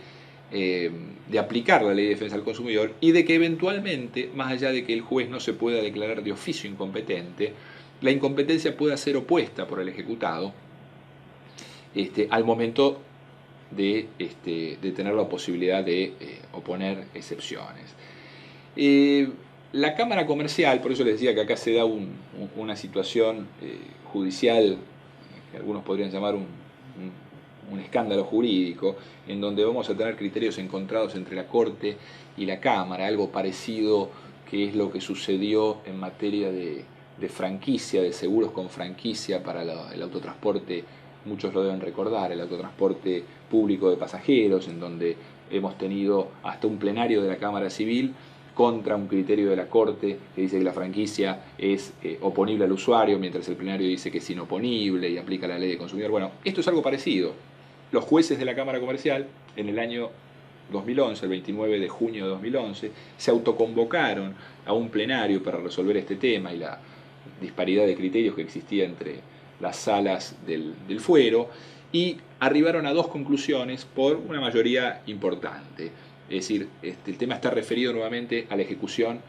aplicar la Ley de Defensa del Consumidor y de que eventualmente, más allá de que el juez no se pueda declarar de oficio incompetente, la incompetencia pueda ser opuesta por el ejecutado al momento de tener la posibilidad de oponer excepciones. La Cámara Comercial, por eso les decía que acá se da una situación judicial que algunos podrían llamar un escándalo jurídico, en donde vamos a tener criterios encontrados entre la Corte y la Cámara, algo parecido que es lo que sucedió en materia de franquicia, de seguros con franquicia para el autotransporte. Muchos lo deben recordar, el autotransporte público de pasajeros, en donde hemos tenido hasta un plenario de la Cámara Civil contra un criterio de la Corte que dice que la franquicia es oponible al usuario, mientras el plenario dice que es inoponible y aplica la Ley de Consumidor. Bueno, esto es algo parecido. Los jueces de la Cámara Comercial, en el año 2011, el 29 de junio de 2011, se autoconvocaron a un plenario para resolver este tema y la disparidad de criterios que existía entre las salas del fuero, y arribaron a dos conclusiones por una mayoría importante. Es decir, el tema está referido nuevamente a la ejecución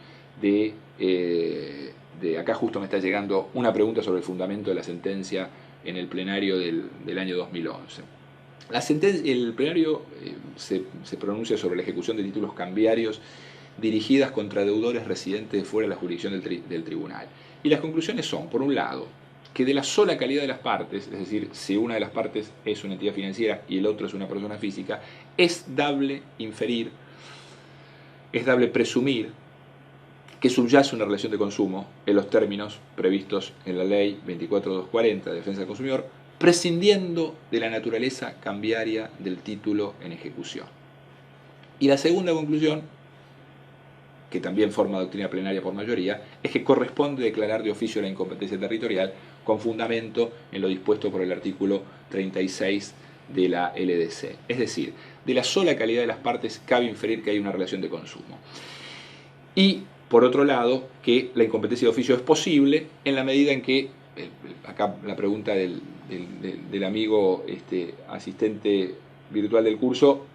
acá justo me está llegando una pregunta sobre el fundamento de la sentencia en el plenario del año 2011. El plenario se pronuncia sobre la ejecución de títulos cambiarios dirigidas contra deudores residentes fuera de la jurisdicción del tribunal. Y las conclusiones son, por un lado, que de la sola calidad de las partes, es decir, si una de las partes es una entidad financiera y el otro es una persona física, es dable inferir, es dable presumir que subyace una relación de consumo en los términos previstos en la Ley 24.240 de Defensa del Consumidor, prescindiendo de la naturaleza cambiaria del título en ejecución. Y la segunda conclusión, que también forma doctrina plenaria por mayoría, es que corresponde declarar de oficio la incompetencia territorial con fundamento en lo dispuesto por el artículo 36 de la LDC. Es decir, de la sola calidad de las partes cabe inferir que hay una relación de consumo. Y, por otro lado, que la incompetencia de oficio es posible en la medida en que, acá la pregunta del amigo asistente virtual del curso,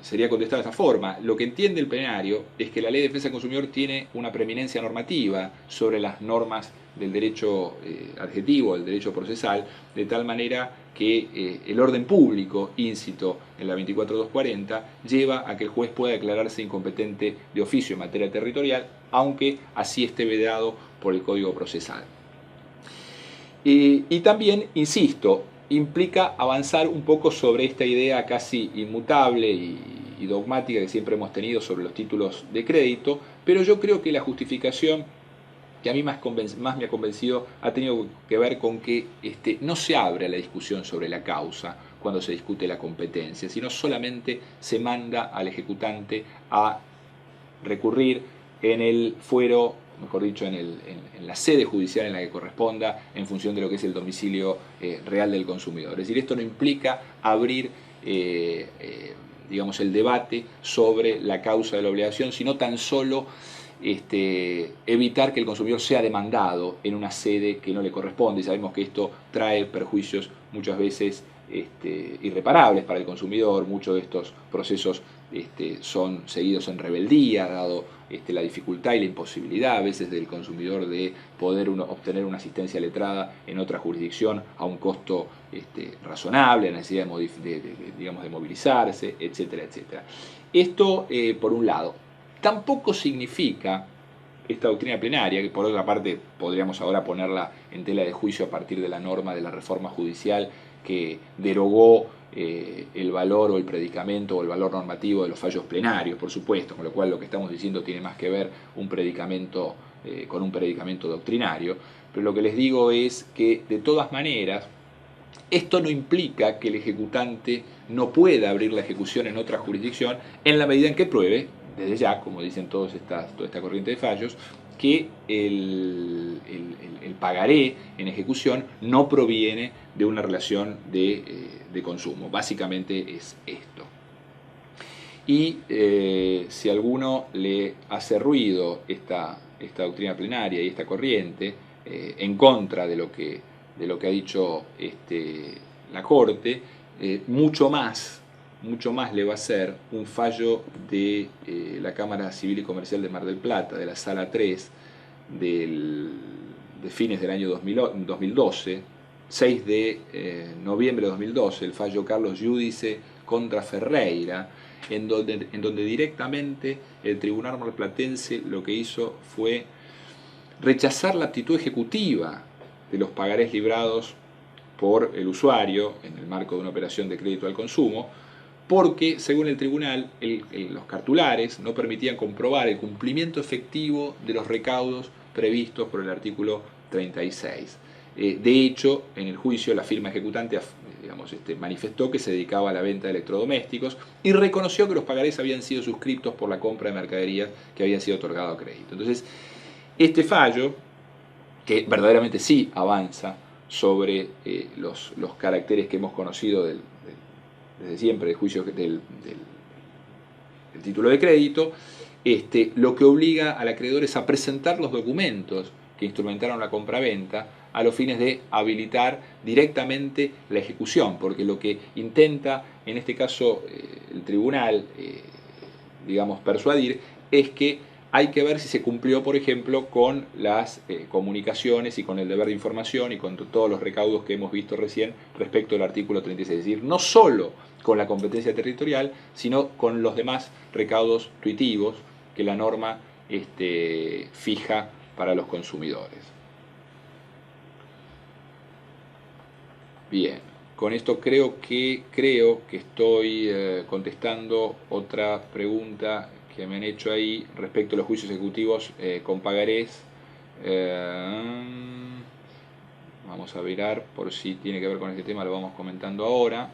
sería contestada de esta forma. Lo que entiende el plenario es que la Ley de Defensa del Consumidor tiene una preeminencia normativa sobre las normas del derecho adjetivo, del derecho procesal, de tal manera que el orden público, íncito en la 24.240, lleva a que el juez pueda declararse incompetente de oficio en materia territorial, aunque así esté vedado por el Código Procesal. Y también, insisto, implica avanzar un poco sobre esta idea casi inmutable y dogmática que siempre hemos tenido sobre los títulos de crédito, pero yo creo que la justificación que a mí más me ha convencido ha tenido que ver con que no se abre a la discusión sobre la causa cuando se discute la competencia, sino solamente se manda al ejecutante a recurrir en el fuero, mejor dicho, en la sede judicial en la que corresponda, en función de lo que es el domicilio real del consumidor. Es decir, esto no implica abrir digamos, el debate sobre la causa de la obligación, sino tan solo evitar que el consumidor sea demandado en una sede que no le corresponde. Y sabemos que esto trae perjuicios muchas veces irreparables para el consumidor. Muchos de estos procesos son seguidos en rebeldía, dado la dificultad y la imposibilidad a veces del consumidor de poder obtener una asistencia letrada en otra jurisdicción a un costo razonable, la necesidad de movilizarse, etcétera, etcétera. Esto por un lado. Tampoco significa esta doctrina plenaria, que por otra parte podríamos ahora ponerla en tela de juicio a partir de la norma de la reforma judicial que derogó el valor o el predicamento o el valor normativo de los fallos plenarios, por supuesto, con lo cual lo que estamos diciendo tiene más que ver un predicamento con un predicamento doctrinario, pero lo que les digo es que de todas maneras esto no implica que el ejecutante no pueda abrir la ejecución en otra jurisdicción en la medida en que pruebe, desde ya, como dicen toda esta corriente de fallos, que el pagaré en ejecución no proviene de una relación de consumo. Básicamente es esto. Y si a alguno le hace ruido esta doctrina plenaria y esta corriente en contra de lo que ha dicho la Corte, mucho más le va a ser un fallo de la Cámara Civil y Comercial de Mar del Plata, de la Sala 3, de fines del año 2012, 6 de noviembre de 2012, el fallo Carlos Giudice contra Ferreira, en donde directamente el Tribunal Marplatense lo que hizo fue rechazar la aptitud ejecutiva de los pagarés librados por el usuario en el marco de una operación de crédito al consumo, porque, según el tribunal, los cartulares no permitían comprobar el cumplimiento efectivo de los recaudos previstos por el artículo 36. De hecho, en el juicio, la firma ejecutante manifestó que se dedicaba a la venta de electrodomésticos y reconoció que los pagarés habían sido suscriptos por la compra de mercaderías que habían sido otorgadas a crédito. Entonces, este fallo, que verdaderamente sí avanza sobre los caracteres que hemos conocido desde siempre del juicio del título de crédito, lo que obliga al acreedor es a presentar los documentos que instrumentaron la compraventa a los fines de habilitar directamente la ejecución, porque lo que intenta en este caso el tribunal persuadir es que hay que ver si se cumplió, por ejemplo, con las comunicaciones y con el deber de información y con todos los recaudos que hemos visto recién respecto al artículo 36. Es decir, no solo con la competencia territorial, sino con los demás recaudos tuitivos que la norma fija para los consumidores. Bien, con esto creo que estoy contestando otra pregunta que me han hecho ahí respecto a los juicios ejecutivos con pagarés. Vamos a mirar por si tiene que ver con este tema, lo vamos comentando ahora.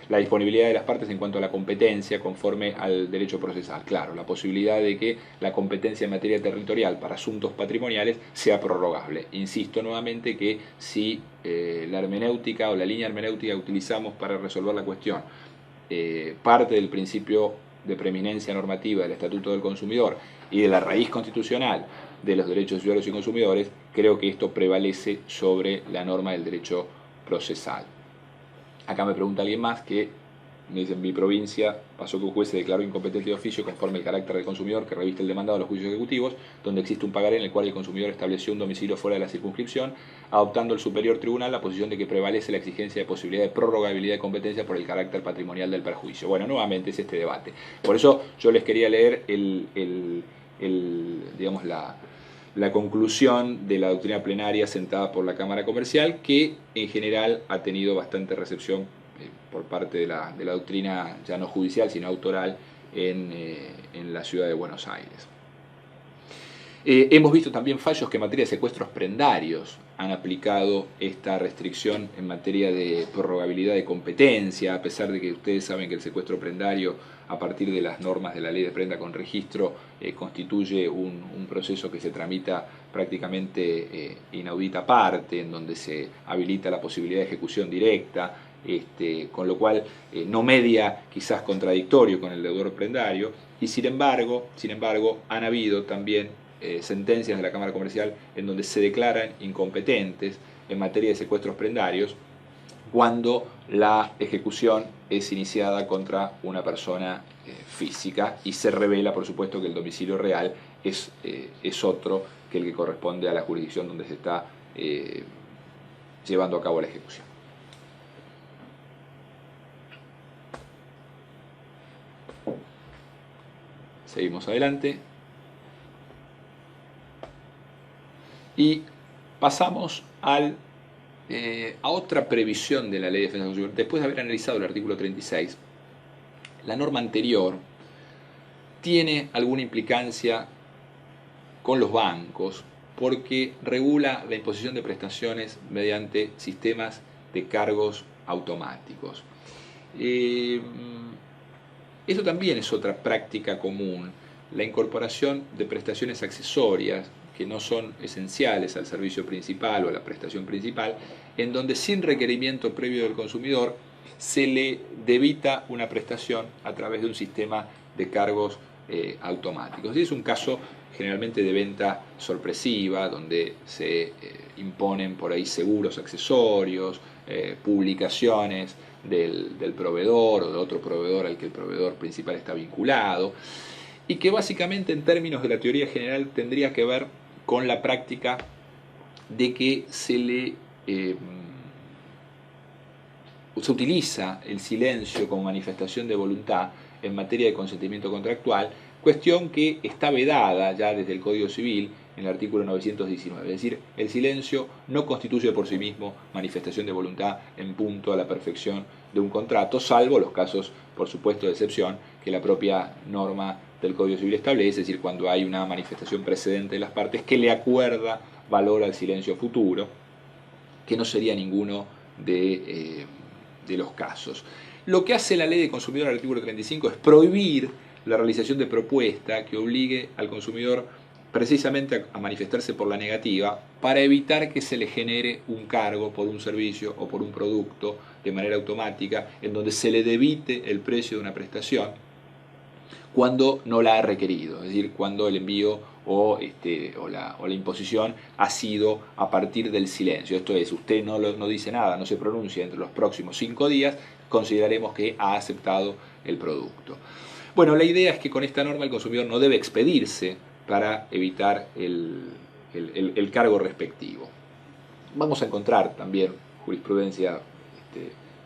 La disponibilidad de las partes en cuanto a la competencia conforme al derecho procesal. Claro, la posibilidad de que la competencia en materia territorial para asuntos patrimoniales sea prorrogable. Insisto nuevamente que si la hermenéutica o la línea hermenéutica que utilizamos para resolver la cuestión parte del principio de preeminencia normativa del Estatuto del Consumidor y de la raíz constitucional de los derechos de ciudadanos y consumidores, creo que esto prevalece sobre la norma del derecho procesal. Acá me pregunta alguien más que me dice: en mi provincia pasó que un juez se declaró incompetente de oficio conforme el carácter del consumidor que reviste el demandado a los juicios ejecutivos, donde existe un pagaré en el cual el consumidor estableció un domicilio fuera de la circunscripción, adoptando el superior tribunal la posición de que prevalece la exigencia de posibilidad de prorrogabilidad de competencia por el carácter patrimonial del perjuicio. Bueno, nuevamente es este debate. Por eso yo les quería leer la conclusión de la doctrina plenaria sentada por la Cámara Comercial, que en general ha tenido bastante recepción por parte de la doctrina ya no judicial sino autoral en la ciudad de Buenos Aires. Hemos visto también fallos que en materia de secuestros prendarios han aplicado esta restricción en materia de prorrogabilidad de competencia, a pesar de que ustedes saben que el secuestro prendario, a partir de las normas de la ley de prenda con registro, constituye un proceso que se tramita prácticamente inaudita parte, en donde se habilita la posibilidad de ejecución directa, con lo cual no media quizás contradictorio con el deudor prendario, y sin embargo han habido también sentencias de la Cámara Comercial en donde se declaran incompetentes en materia de secuestros prendarios cuando la ejecución es iniciada contra una persona física y se revela, por supuesto, que el domicilio real es otro que el que corresponde a la jurisdicción donde se está llevando a cabo la ejecución. Seguimos adelante. Y pasamos a otra previsión de la Ley de Defensa del Consumidor. Después de haber analizado el artículo 36, la norma anterior tiene alguna implicancia con los bancos porque regula la imposición de prestaciones mediante sistemas de cargos automáticos. Eso también es otra práctica común, la incorporación de prestaciones accesorias que no son esenciales al servicio principal o a la prestación principal, en donde sin requerimiento previo del consumidor se le debita una prestación a través de un sistema de cargos automáticos. Y es un caso generalmente de venta sorpresiva, donde se imponen por ahí seguros accesorios, publicaciones del proveedor o de otro proveedor al que el proveedor principal está vinculado, y que básicamente en términos de la teoría general tendría que ver con la práctica de que se utiliza el silencio como manifestación de voluntad en materia de consentimiento contractual, cuestión que está vedada ya desde el Código Civil en el artículo 919. Es decir, el silencio no constituye por sí mismo manifestación de voluntad en punto a la perfección de un contrato, salvo los casos, por supuesto, de excepción que la propia norma del Código Civil establece, es decir, cuando hay una manifestación precedente de las partes que le acuerda valor al silencio futuro, que no sería ninguno de los casos. Lo que hace la Ley de Consumidor al artículo 35 es prohibir la realización de propuesta que obligue al consumidor precisamente a manifestarse por la negativa para evitar que se le genere un cargo por un servicio o por un producto de manera automática en donde se le debite el precio de una prestación cuando no la ha requerido, es decir, cuando el envío o la imposición ha sido a partir del silencio. Esto es, usted no dice nada, no se pronuncia entre los próximos 5 días, consideraremos que ha aceptado el producto. Bueno, la idea es que con esta norma el consumidor no debe expedirse para evitar el cargo respectivo. Vamos a encontrar también jurisprudencia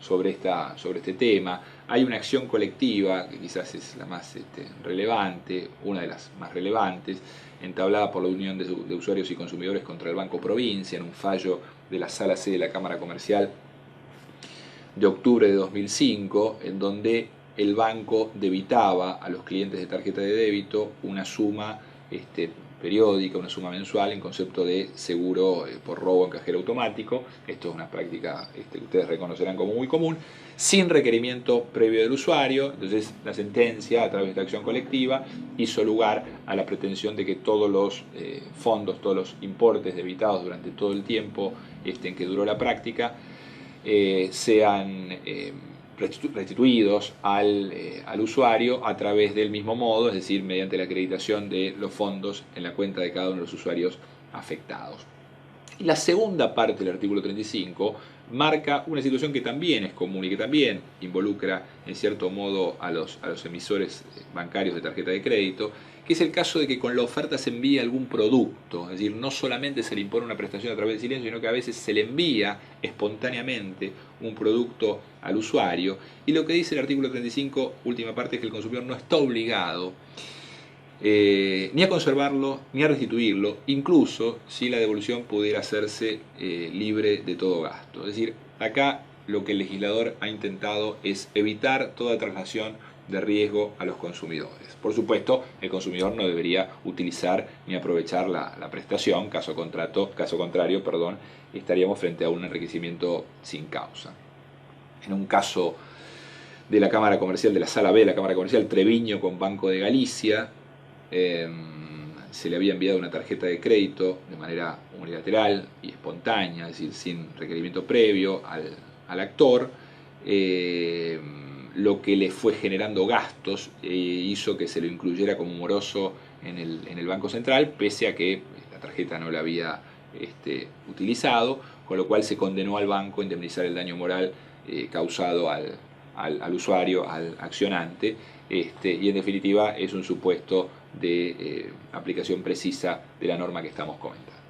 sobre este tema. Hay una acción colectiva, que quizás es la más relevante, una de las más relevantes, entablada por la Unión de Usuarios y Consumidores contra el Banco Provincia, en un fallo de la Sala C de la Cámara Comercial de octubre de 2005, en donde el banco debitaba a los clientes de tarjeta de débito una suma periódica, una suma mensual en concepto de seguro por robo en cajero automático. Esto es una práctica que ustedes reconocerán como muy común, sin requerimiento previo del usuario. Entonces la sentencia, a través de esta acción colectiva, hizo lugar a la pretensión de que todos los fondos, todos los importes debitados durante todo el tiempo en que duró la práctica sean restituidos al usuario a través del mismo modo, es decir, mediante la acreditación de los fondos en la cuenta de cada uno de los usuarios afectados. Y la segunda parte del artículo 35 marca una situación que también es común y que también involucra en cierto modo a los emisores bancarios de tarjeta de crédito, que es el caso de que con la oferta se envía algún producto, es decir, no solamente se le impone una prestación a través del silencio, sino que a veces se le envía espontáneamente un producto al usuario. Y lo que dice el artículo 35, última parte, es que el consumidor no está obligado ni a conservarlo, ni a restituirlo, incluso si la devolución pudiera hacerse libre de todo gasto. Es decir, acá lo que el legislador ha intentado es evitar toda traslación de riesgo a los consumidores. Por supuesto, el consumidor no debería utilizar ni aprovechar la prestación, caso contrario, estaríamos frente a un enriquecimiento sin causa. En un caso de la Cámara Comercial, de la Sala B de la Cámara Comercial, Treviño con Banco de Galicia, se le había enviado una tarjeta de crédito de manera unilateral y espontánea, es decir, sin requerimiento previo al actor, lo que le fue generando gastos hizo que se lo incluyera como moroso en el Banco Central, pese a que la tarjeta no la había utilizado, con lo cual se condenó al banco a indemnizar el daño moral causado al usuario, al accionante, y en definitiva es un supuesto de aplicación precisa de la norma que estamos comentando.